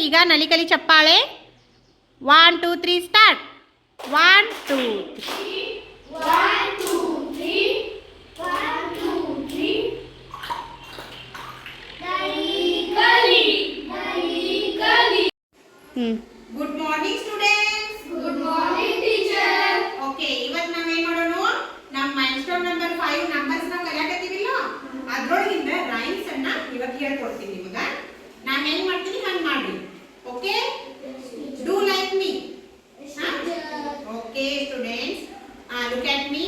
ಈಗ ನಲಿಕಲಿ ಚಪ್ಪಾಳೆ. 1 2 3 start. 1 2 3 1 2 3 1 2 3 Nali Kali Nali Kali. Good morning students. Good morning teacher. Okay, ಇವತ್ತು ನಾವೇನ್ ಮಾಡೋಣ, ನಮ್ಮ ಮೈಲ್ಸ್ಟೋನ್ ನಂಬರ್ 5 ನಂಬರ್ಸ್ ನ ಕಲಿಯಾಕತ್ತೀವಿಲ್ಲ, ಅದ್ರೊಳಗಿಂದ ರೈಮ್ಸ್ ಅನ್ನ ಇವತ್ತು ಹೇಳ್ಕೊಡ್ತೀನಿ ನಿಮಗೆ. ನಾನು ಹೆಂಗ್ ಮಾಡ್ತೀನಿ ಹಂಗ್ ಮಾಡಿ. Okay, do like me. Okay students, look at me.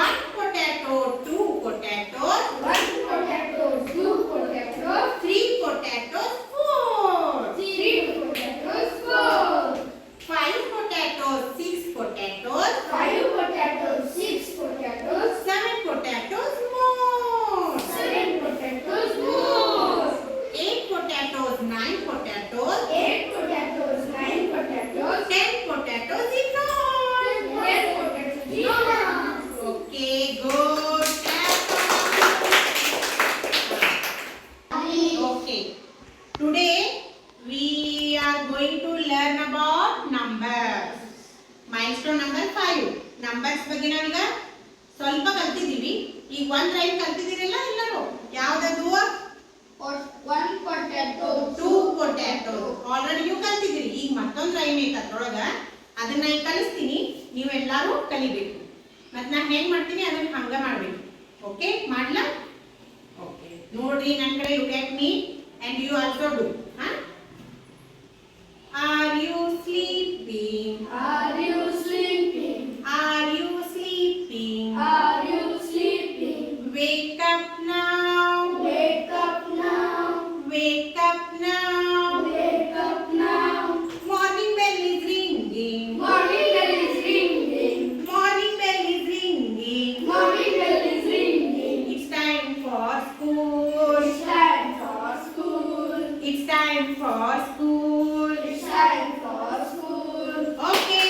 1 potato, 2 potatoes, 1 potato, 2 potatoes, 3 potatoes, 4, 3 potatoes, 4, 5 potatoes, 6 potatoes, 5 potatoes, 6 potatoes, 7 potatoes more, 7 potatoes more, 8 potatoes, 9 potatoes, 8 potatoes, 9 potatoes, 10 potatoes enough. 10 potatoes enough. Okay, good. Okay, today we are going to learn about numbers. Milestone number 5. Numbers ಬಗ್ಗೆ ನಾವೀಗ ಸ್ವಲ್ಪ ಕಲ್ತಿದ್ದೀವಿ. ಈಗ ಒಂದು rhyme ಕಲ್ತಿದ್ದೀರಲ್ಲ ಎಲ್ಲರೂ, ಯಾವ್ದದು? 1 potato, 2 potatoes. Already ನೀವು ಕಲ್ತಿದ್ದೀರಿ. ಈಗ ಮತ್ತೊಂದು ರೈಮ್ ಐತೆ ಅದ್ರೊಳಗ, ಅದನ್ನ ಈಗ ಕಲಿಸ್ತೀನಿ, ನೀವೆಲ್ಲರೂ ಕಲಿಬೇಕು. ಮತ್ತೆ ನಾನು ಹೆಂಗ್ ಮಾಡ್ತೀನಿ ಅದನ್ನ ಹಂಗ ಮಾಡ್ಬೇಕು. ಓಕೆ, ಮಾಡ್ಲಾ? ಓಕೆ, ನೋಡ್ರಿ ನನ್ನ ಕಡೆ, look at me and you also do. Are you sleeping? are you sleeping? Are you sleeping? Are you sleeping? Wake up now. Wake up now. Wake up now. Wake up now. Morning bell is ringing. Morning bell is ringing. Morning bell is ringing. Morning bell is ringing. It's time for school. It's time for school. It's time for school. It's time for school. Okay.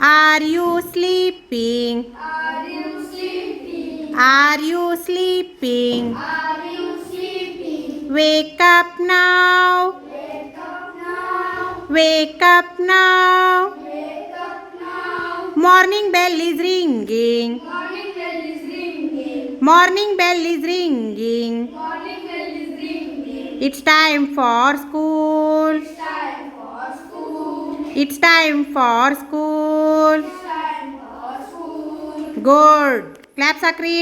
Are you sleeping? Are you sleeping? Are you sleeping? Are you sleeping? Wake up now. Wake up now. Wake up now. Wake up now. Morning bell is ringing. Morning bell is ringing. Morning bell is ringing. Morning bell is ringing. It's time for school. It's time for school. It's time for school. It's time for school. Good. Clap, Sakri.